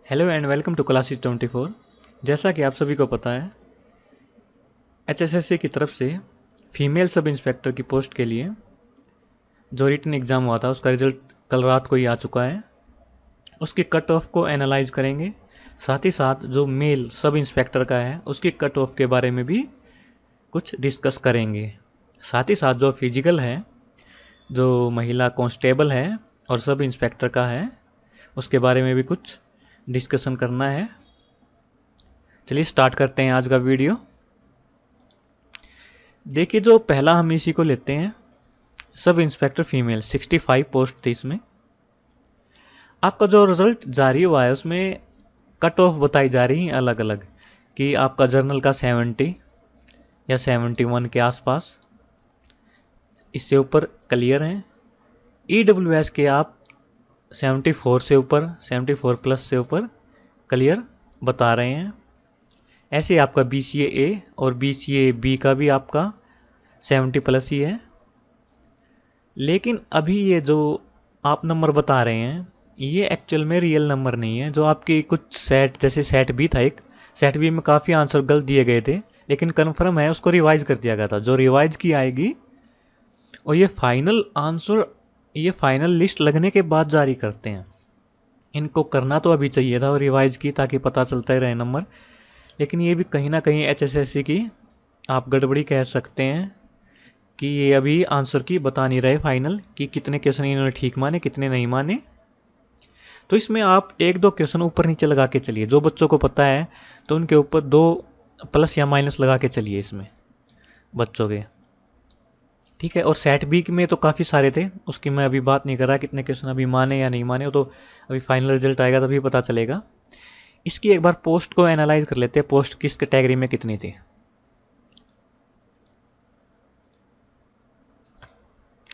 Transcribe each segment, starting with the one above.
Hello and welcome to classes 24। जैसा कि आप सभी को पता है, एचएसएससी की तरफ से फीमेल सब इंस्पेक्टर की पोस्ट के लिए जो रिटन एग्ज़ाम हुआ था उसका रिज़ल्ट कल रात को ही आ चुका है। उसकी कट ऑफ को एनालाइज करेंगे, साथ ही साथ जो मेल सब इंस्पेक्टर का है उसकी कट ऑफ के बारे में भी कुछ डिस्कस करेंगे। साथ ही साथ जो फिजिकल है, जो महिला कांस्टेबल है और सब इंस्पेक्टर का है, उसके बारे में भी कुछ डिस्कशन करना है। चलिए स्टार्ट करते हैं आज का वीडियो। देखिए, जो पहला हम इसी को लेते हैं, सब इंस्पेक्टर फीमेल 65 पोस्ट थी। इसमें आपका जो रिजल्ट जारी हुआ है उसमें कट ऑफ बताई जा रही है अलग अलग, कि आपका जर्नल का 70 या 71 के आसपास, इससे ऊपर क्लियर हैं। ईडब्ल्यूएस के आप 74 से ऊपर, 74 प्लस से ऊपर क्लियर बता रहे हैं। ऐसे आपका BCA ए और BCA बी का भी आपका 70 प्लस ही है। लेकिन अभी ये जो आप नंबर बता रहे हैं ये एक्चुअल में रियल नंबर नहीं है। जो आपकी कुछ सेट, जैसे सेट बी था, एक सेट बी में काफ़ी आंसर गलत दिए गए थे, लेकिन कन्फर्म है उसको रिवाइज कर दिया गया था। जो रिवाइज की आएगी और ये फाइनल आंसर, ये फाइनल लिस्ट लगने के बाद जारी करते हैं। इनको करना तो अभी चाहिए था और रिवाइज की, ताकि पता चलता ही रहे नंबर। लेकिन ये भी कहीं ना कहीं HSSC की आप गड़बड़ी कह सकते हैं कि ये अभी आंसर की बता नहीं रहे फाइनल, कि कितने क्वेश्चन इन्होंने ठीक माने कितने नहीं माने। तो इसमें आप एक दो क्वेश्चन ऊपर नीचे लगा के चलिए। जो बच्चों को पता है तो उनके ऊपर 2 प्लस या माइनस लगा के चलिए इसमें बच्चों के, ठीक है। और सेट बी में तो काफ़ी सारे थे, उसकी मैं अभी बात नहीं कर रहा कितने क्वेश्चन अभी माने या नहीं माने, वो तो अभी फाइनल रिजल्ट आएगा तभी पता चलेगा। इसकी एक बार पोस्ट को एनालाइज कर लेते हैं, पोस्ट किस कैटेगरी में कितनी थी।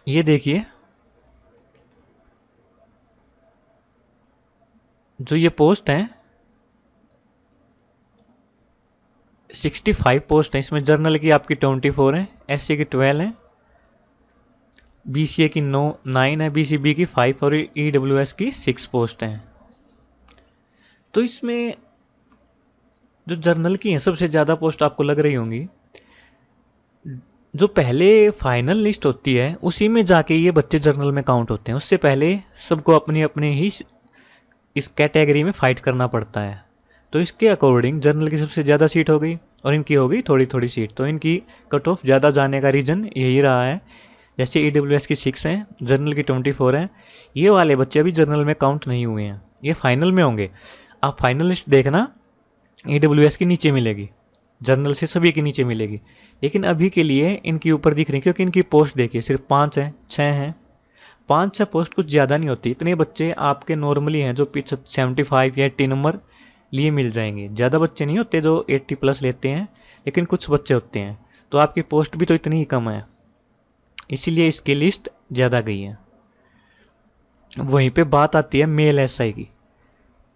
ये देखिए, जो ये पोस्ट है 65 पोस्ट है। इसमें जर्नल की आपकी 24 है, SC की 12 है, BCA की 9 है, BCB की 5 और EWS की 6 पोस्ट हैं। तो इसमें जो जर्नल की हैं सबसे ज़्यादा पोस्ट आपको लग रही होंगी। जो पहले फाइनल लिस्ट होती है उसी में जाके ये बच्चे जर्नल में काउंट होते हैं। उससे पहले सबको अपनी अपनी ही इस कैटेगरी में फाइट करना पड़ता है। तो इसके अकॉर्डिंग जर्नल की सबसे ज़्यादा सीट हो गई और इनकी हो गई थोड़ी थोड़ी सीट, तो इनकी कट ऑफ ज़्यादा जाने का रीज़न यही रहा है। जैसे EWS की 6 हैं, जर्नल की 24 हैं, ये वाले बच्चे अभी जर्नल में काउंट नहीं हुए हैं, ये फाइनल में होंगे। आप फाइनल लिस्ट देखना, EWS की नीचे मिलेगी, जर्नल से सभी के नीचे मिलेगी। लेकिन अभी के लिए इनकी ऊपर दिख रही, क्योंकि इनकी पोस्ट देखिए सिर्फ 5 हैं, 6 हैं। 5-6 पोस्ट कुछ ज़्यादा नहीं होती। इतने बच्चे आपके नॉर्मली हैं जो 75 या 80 नंबर लिए मिल जाएंगे। ज़्यादा बच्चे नहीं होते जो 80 प्लस लेते हैं, लेकिन कुछ बच्चे होते हैं। तो आपकी पोस्ट भी तो इतनी ही कम है, इसीलिए इसकी लिस्ट ज़्यादा गई है। वहीं पे बात आती है मेल SI की।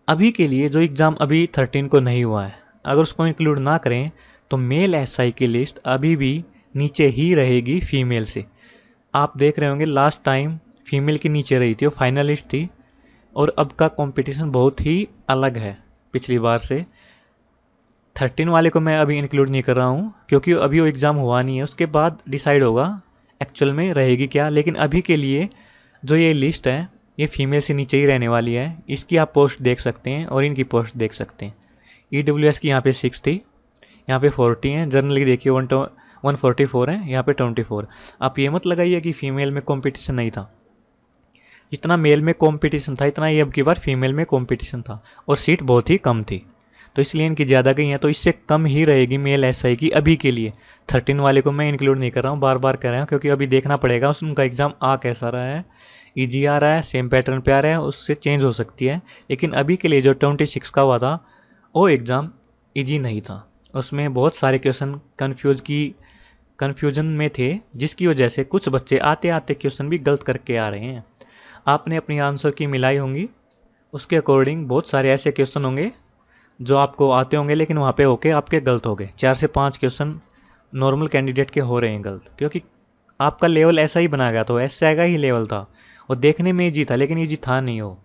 अभी के लिए जो एग्ज़ाम अभी 13 को नहीं हुआ है, अगर उसको इंक्लूड ना करें तो मेल SI की लिस्ट अभी भी नीचे ही रहेगी फीमेल से। आप देख रहे होंगे लास्ट टाइम फीमेल की नीचे रही थी, वो फाइनलिस्ट थी, और अब का कंपटीशन बहुत ही अलग है पिछली बार से। 13 वाले को मैं अभी इंक्लूड नहीं कर रहा हूँ, क्योंकि अभी वो एग्ज़ाम हुआ नहीं है, उसके बाद डिसाइड होगा एक्चुअल में रहेगी क्या। लेकिन अभी के लिए जो ये लिस्ट है ये फीमेल से नीचे ही रहने वाली है। इसकी आप पोस्ट देख सकते हैं और इनकी पोस्ट देख सकते हैं। EWS की यहाँ पे 6 थी, यहाँ पे 40 हैं। जर्नल की देखिए 144 है, यहाँ पे 24। आप ये मत लगाइए कि फीमेल में कंपटीशन नहीं था। जितना मेल में कंपटीशन था इतना ही अब की बार फीमेल में कंपटीशन था, और सीट बहुत ही कम थी, तो इसलिए इनकी ज़्यादा गई हैं। तो इससे कम ही रहेगी मेल SI की अभी के लिए। 13 वाले को मैं इंक्लूड नहीं कर रहा हूँ, बार बार कह रहा हूँ, क्योंकि अभी देखना पड़ेगा उनका एग्ज़ाम आ कैसा रहा है। ईजी आ रहा है, सेम पैटर्न पे आ रहा है, उससे चेंज हो सकती है। लेकिन अभी के लिए जो 26 का हुआ था वो एग्ज़ाम ईजी नहीं था, उसमें बहुत सारे क्वेश्चन कन्फ्यूजन में थे, जिसकी वजह से कुछ बच्चे आते आते क्वेश्चन भी गलत करके आ रहे हैं। आपने अपनी आंसर की मिलाई होंगी, उसके अकॉर्डिंग बहुत सारे ऐसे क्वेश्चन होंगे जो आपको आते होंगे, लेकिन वहाँ पे होके आपके गलत हो गए। 4 से 5 क्वेश्चन नॉर्मल कैंडिडेट के हो रहे हैं गलत, क्योंकि आपका लेवल ऐसा ही बनाया गया था, ऐसा ही लेवल था, और देखने में ईजी था लेकिन ईजी था नहीं वो।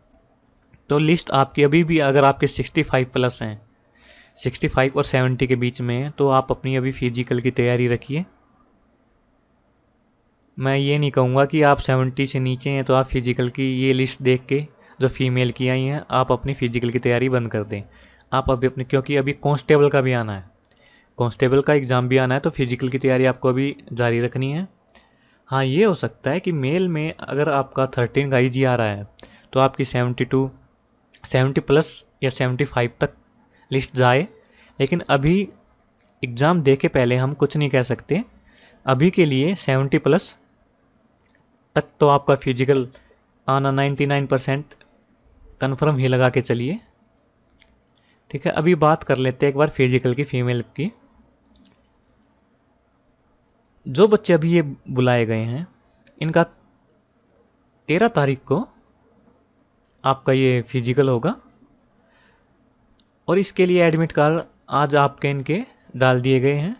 तो लिस्ट आपकी अभी भी, अगर आपके 65 प्लस हैं, 65 और 70 के बीच में है, तो आप अपनी अभी फिजिकल की तैयारी रखिए। मैं ये नहीं कहूँगा कि आप 70 से नीचे हैं तो आप फिजिकल की ये लिस्ट देख के जो फीमेल की आई हैं आप अपनी फिजिकल की तैयारी बंद कर दें। आप अभी अपने, क्योंकि अभी कांस्टेबल का भी आना है, कांस्टेबल का एग्ज़ाम भी आना है, तो फिजिकल की तैयारी आपको अभी जारी रखनी है। हाँ, ये हो सकता है कि मेल में अगर आपका 13 का ईजी आ रहा है तो आपकी 72, 70 प्लस या 75 तक लिस्ट जाए। लेकिन अभी एग्ज़ाम दे के पहले हम कुछ नहीं कह सकते। अभी के लिए 70 प्लस तक तो आपका फिजिकल आना 99% कन्फर्म ही लगा के चलिए। ठीक है, अभी बात कर लेते हैं एक बार फिजिकल की, फीमेल की। जो बच्चे अभी ये बुलाए गए हैं इनका 13 तारीख को आपका ये फिजिकल होगा, और इसके लिए एडमिट कार्ड आज आपके इनके डाल दिए गए हैं।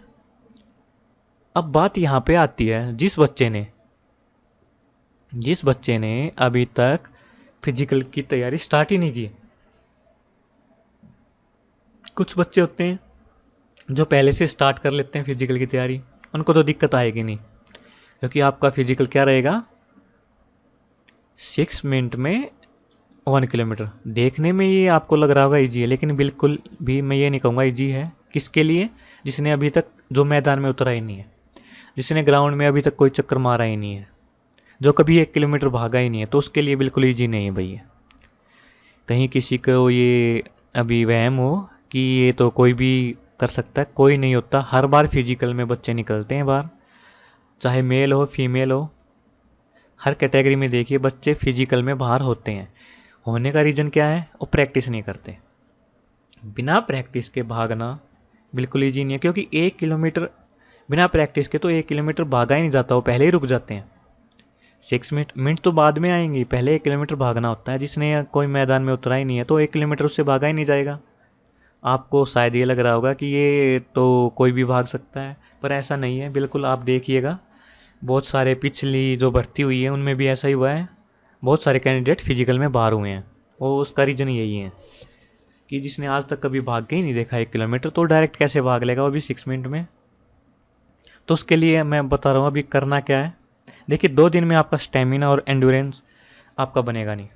अब बात यहाँ पे आती है, जिस बच्चे ने अभी तक फिजिकल की तैयारी स्टार्ट ही नहीं की। कुछ बच्चे होते हैं जो पहले से स्टार्ट कर लेते हैं फिजिकल की तैयारी, उनको तो दिक्कत आएगी नहीं, क्योंकि आपका फिजिकल क्या रहेगा, 6 मिनट में 1 किलोमीटर। देखने में ये आपको लग रहा होगा ईजी है, लेकिन बिल्कुल भी मैं ये नहीं कहूँगा ईजी है। किसके लिए? जिसने अभी तक जो मैदान में उतरा ही नहीं है, जिसने ग्राउंड में अभी तक कोई चक्कर मारा ही नहीं है, जो कभी 1 किलोमीटर भागा ही नहीं है, तो उसके लिए बिल्कुल ईजी नहीं है भैया। कहीं किसी को ये अभी वहम हो कि ये तो कोई भी कर सकता है, कोई नहीं होता। हर बार फिजिकल में बच्चे निकलते हैं बाहर, चाहे मेल हो फीमेल हो, हर कैटेगरी में देखिए बच्चे फिजिकल में बाहर होते हैं। होने का रीज़न क्या है? वो प्रैक्टिस नहीं करते। बिना प्रैक्टिस के भागना बिल्कुल ईजी नहीं है, क्योंकि 1 किलोमीटर बिना प्रैक्टिस के तो 1 किलोमीटर भागा ही नहीं जाता, वो पहले ही रुक जाते हैं। 6 मिनट तो बाद में आएंगी, पहले 1 किलोमीटर भागना होता है। जिसने कोई मैदान में उतरा ही नहीं है तो 1 किलोमीटर उससे भागा ही नहीं जाएगा। आपको शायद ये लग रहा होगा कि ये तो कोई भी भाग सकता है, पर ऐसा नहीं है बिल्कुल। आप देखिएगा, बहुत सारे पिछली जो भर्ती हुई है उनमें भी ऐसा ही हुआ है। बहुत सारे कैंडिडेट फिजिकल में बाहर हुए हैं, वो उसका रीज़न यही है कि जिसने आज तक कभी भाग के ही नहीं देखा 1 किलोमीटर, तो डायरेक्ट कैसे भाग लेगा वो भी 6 मिनट में। तो उसके लिए मैं बता रहा हूँ अभी करना क्या है। देखिए, 2 दिन में आपका स्टेमिना और एंड्योरेंस आपका बनेगा नहीं।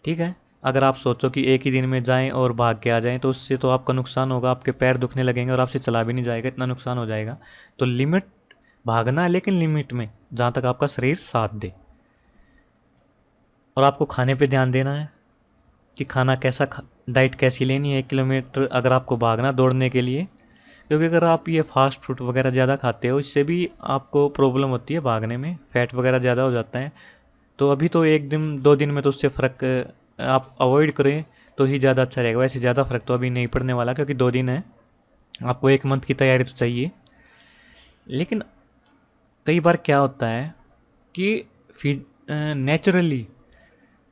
ठीक है, अगर आप सोचो कि एक ही दिन में जाएं और भाग के आ जाएं तो उससे तो आपका नुकसान होगा, आपके पैर दुखने लगेंगे और आपसे चला भी नहीं जाएगा, इतना नुकसान हो जाएगा। तो लिमिट भागना है, लेकिन लिमिट में, जहाँ तक आपका शरीर साथ दे। और आपको खाने पे ध्यान देना है कि खाना कैसा, डाइट कैसी लेनी है 1 किलोमीटर अगर आपको भागना दौड़ने के लिए। क्योंकि अगर आप ये फास्ट फूड वगैरह ज़्यादा खाते हो, इससे भी आपको प्रॉब्लम होती है भागने में, फैट वगैरह ज़्यादा हो जाता है। तो अभी तो 1 दिन 2 दिन में तो उससे फ़र्क आप अवॉइड करें तो ही ज़्यादा अच्छा रहेगा। वैसे ज़्यादा फ़र्क तो अभी नहीं पड़ने वाला, क्योंकि 2 दिन है, आपको 1 मंथ की तैयारी तो चाहिए। लेकिन कई बार क्या होता है कि नेचुरली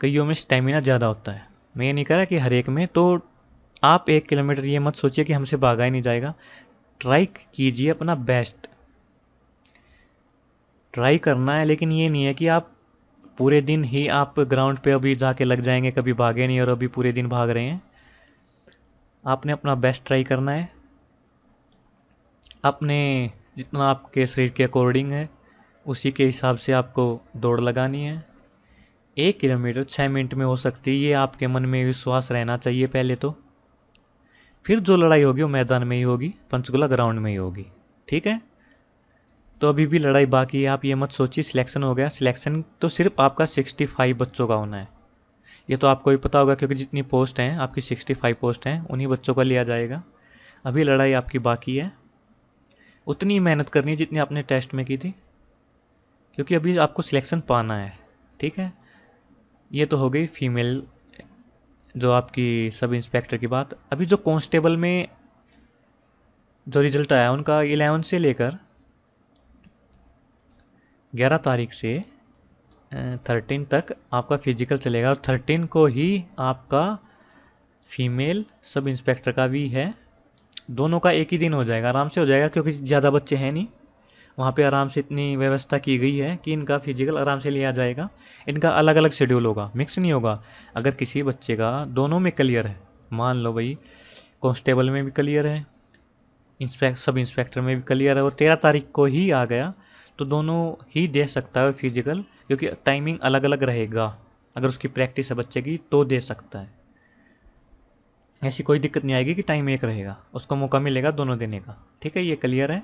कईयों में स्टेमिना ज़्यादा होता है। मैं ये नहीं कह रहा कि हर एक में, तो आप 1 किलोमीटर ये मत सोचिए कि हमसे भागा ही नहीं जाएगा। ट्राई कीजिए अपना बेस्ट, ट्राई करना है। लेकिन ये नहीं है कि आप पूरे दिन ही आप ग्राउंड पे अभी जाके लग जाएंगे, कभी भागे नहीं और अभी पूरे दिन भाग रहे हैं। आपने अपना बेस्ट ट्राई करना है, अपने जितना आपके शरीर के अकॉर्डिंग है उसी के हिसाब से आपको दौड़ लगानी है। 1 किलोमीटर 6 मिनट में हो सकती है, ये आपके मन में विश्वास रहना चाहिए पहले तो। फिर जो लड़ाई होगी वो मैदान में ही होगी, पंचकुला ग्राउंड में ही होगी। ठीक है, तो अभी भी लड़ाई बाकी है। आप ये मत सोचिए सिलेक्शन हो गया। सिलेक्शन तो सिर्फ आपका 65 बच्चों का होना है, ये तो आपको भी पता होगा, क्योंकि जितनी पोस्ट हैं आपकी 65 पोस्ट हैं, उन्हीं बच्चों का लिया जाएगा। अभी लड़ाई आपकी बाकी है, उतनी मेहनत करनी है जितनी आपने टेस्ट में की थी, क्योंकि अभी आपको सिलेक्शन पाना है। ठीक है, ये तो हो गई फीमेल जो आपकी सब इंस्पेक्टर की बात। अभी जो कांस्टेबल में जो रिजल्ट आया उनका 11 से लेकर 11 तारीख से 13 तक आपका फिजिकल चलेगा, और 13 को ही आपका फीमेल सब इंस्पेक्टर का भी है। दोनों का एक ही दिन हो जाएगा, आराम से हो जाएगा, क्योंकि ज़्यादा बच्चे हैं नहीं वहाँ पे आराम से इतनी व्यवस्था की गई है कि इनका फिजिकल आराम से लिया जाएगा। इनका अलग अलग शेड्यूल होगा, मिक्स नहीं होगा। अगर किसी बच्चे का दोनों में क्लियर है, मान लो भाई कांस्टेबल में भी क्लियर है, सब इंस्पेक्टर में भी क्लियर है, और 13 तारीख को ही आ गया, तो दोनों ही दे सकता है फिजिकल, क्योंकि टाइमिंग अलग अलग रहेगा। अगर उसकी प्रैक्टिस है बच्चे की तो दे सकता है। ऐसी कोई दिक्कत नहीं आएगी कि टाइम एक रहेगा, उसको मौका मिलेगा दोनों देने का। ठीक है, ये क्लियर है।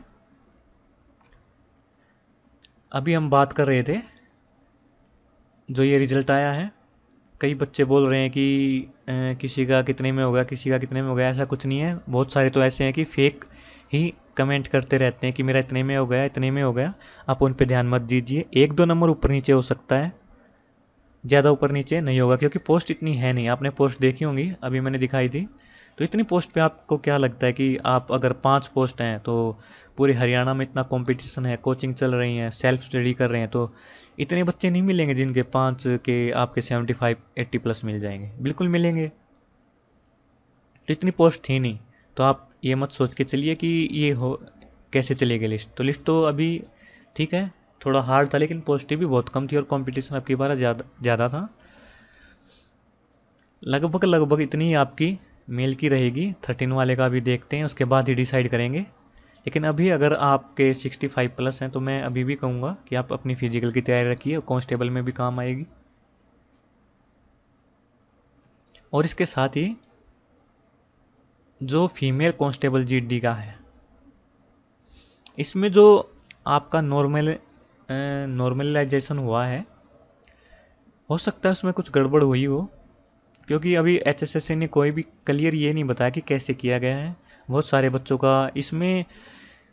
अभी हम बात कर रहे थे जो ये रिजल्ट आया है, कई बच्चे बोल रहे हैं कि किसी का कितने में होगा, किसी का कितने में होगा। ऐसा कुछ नहीं है। बहुत सारे तो ऐसे हैं कि फेक ही कमेंट करते रहते हैं कि मेरा इतने में हो गया, इतने में हो गया। आप उन पे ध्यान मत दीजिए। 1-2 नंबर ऊपर नीचे हो सकता है, ज़्यादा ऊपर नीचे नहीं होगा, क्योंकि पोस्ट इतनी है नहीं। आपने पोस्ट देखी होंगी, अभी मैंने दिखाई थी। तो इतनी पोस्ट पे आपको क्या लगता है कि आप अगर 5 पोस्ट हैं तो पूरे हरियाणा में इतना कंपटीशन है, कोचिंग चल रही है, सेल्फ स्टडी कर रहे हैं, तो इतने बच्चे नहीं मिलेंगे जिनके 5 के आपके 75-80 प्लस मिल जाएंगे। बिल्कुल मिलेंगे। तो इतनी पोस्ट थी नहीं। तो आप ये मत सोच के चलिए कि ये हो कैसे चलेगी लिस्ट। तो लिस्ट तो अभी ठीक है, थोड़ा हार्ड था, लेकिन पोस्ट भी बहुत कम थी और कंपटीशन अब की बार ज़्यादा था। लगभग लगभग इतनी आपकी मेल की रहेगी। 13 वाले का भी देखते हैं, उसके बाद ही डिसाइड करेंगे। लेकिन अभी अगर आपके 65 प्लस हैं तो मैं अभी भी कहूँगा कि आप अपनी फिजिकल की तैयारी रखिए, कांस्टेबल में भी काम आएगी। और इसके साथ ही जो फीमेल कांस्टेबल जीडी का है, इसमें जो आपका नॉर्मलाइजेशन हुआ है, हो सकता है उसमें कुछ गड़बड़ हुई हो, क्योंकि अभी एचएसएससी ने कोई भी क्लियर ये नहीं बताया कि कैसे किया गया है। बहुत सारे बच्चों का इसमें,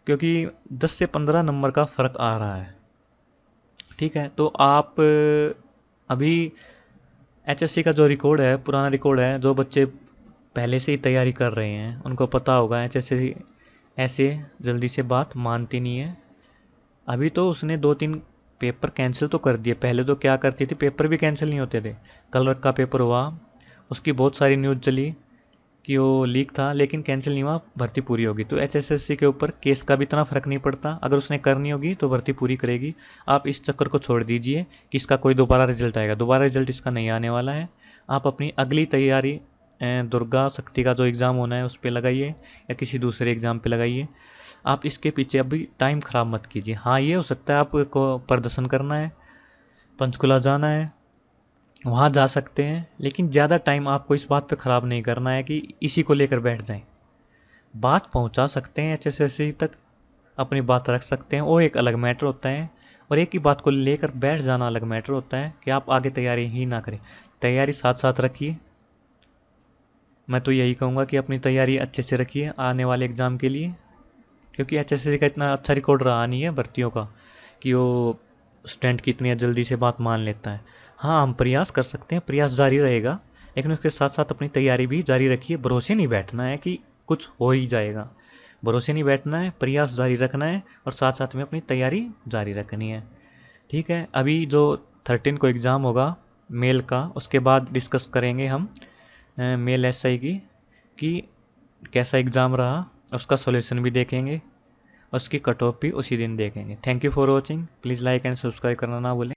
क्योंकि 10 से 15 नंबर का फ़र्क आ रहा है। ठीक है, तो आप अभी एचएससी का जो रिकॉर्ड है, पुराना रिकॉर्ड है, जो बच्चे पहले से ही तैयारी कर रहे हैं उनको पता होगा एचएससी ऐसे जल्दी से बात मानती नहीं है। अभी तो उसने 2-3 पेपर कैंसिल तो कर दिए। पहले तो क्या करती थी, पेपर भी कैंसिल नहीं होते थे। कल का पेपर हुआ, उसकी बहुत सारी न्यूज़ चली कि वो लीक था, लेकिन कैंसिल नहीं हुआ, भर्ती पूरी होगी। तो एचएसएससी के ऊपर केस का भी इतना फ़र्क नहीं पड़ता। अगर उसने करनी होगी तो भर्ती पूरी करेगी। आप इस चक्कर को छोड़ दीजिए कि इसका कोई दोबारा रिजल्ट आएगा। दोबारा रिजल्ट इसका नहीं आने वाला है। आप अपनी अगली तैयारी दुर्गा शक्ति का जो एग्ज़ाम होना है उस पर लगाइए, या किसी दूसरे एग्ज़ाम पे लगाइए। आप इसके पीछे अभी टाइम ख़राब मत कीजिए। हाँ, ये हो सकता है आपको प्रदर्शन करना है, पंचकुला जाना है, वहाँ जा सकते हैं, लेकिन ज़्यादा टाइम आपको इस बात पे ख़राब नहीं करना है कि इसी को लेकर बैठ जाएं। बात पहुँचा सकते हैं एचएसएससी तक, अपनी बात रख सकते हैं, वो एक अलग मैटर होता है। और एक ही बात को लेकर बैठ जाना अलग मैटर होता है कि आप आगे तैयारी ही ना करें। तैयारी साथ साथ रखिए। मैं तो यही कहूँगा कि अपनी तैयारी अच्छे से रखिए आने वाले एग्ज़ाम के लिए, क्योंकि एचएसएससी का इतना अच्छा रिकॉर्ड रहा नहीं है भर्तियों का कि वो स्टूडेंट की इतनी जल्दी से बात मान लेता है। हाँ, हम प्रयास कर सकते हैं, प्रयास जारी रहेगा, लेकिन उसके साथ साथ अपनी तैयारी भी जारी रखिए। भरोसे नहीं बैठना है कि कुछ हो ही जाएगा। भरोसे नहीं बैठना है, प्रयास जारी रखना है, और साथ साथ में अपनी तैयारी जारी रखनी है। ठीक है, अभी जो 13 को एग्ज़ाम होगा मेल का, उसके बाद डिस्कस करेंगे हम मेल एसआई की कि कैसा एग्ज़ाम रहा, उसका सॉल्यूशन भी देखेंगे, उसकी कट ऑफ भी उसी दिन देखेंगे। Thank you for watching. Please like and subscribe करना ना भूलें।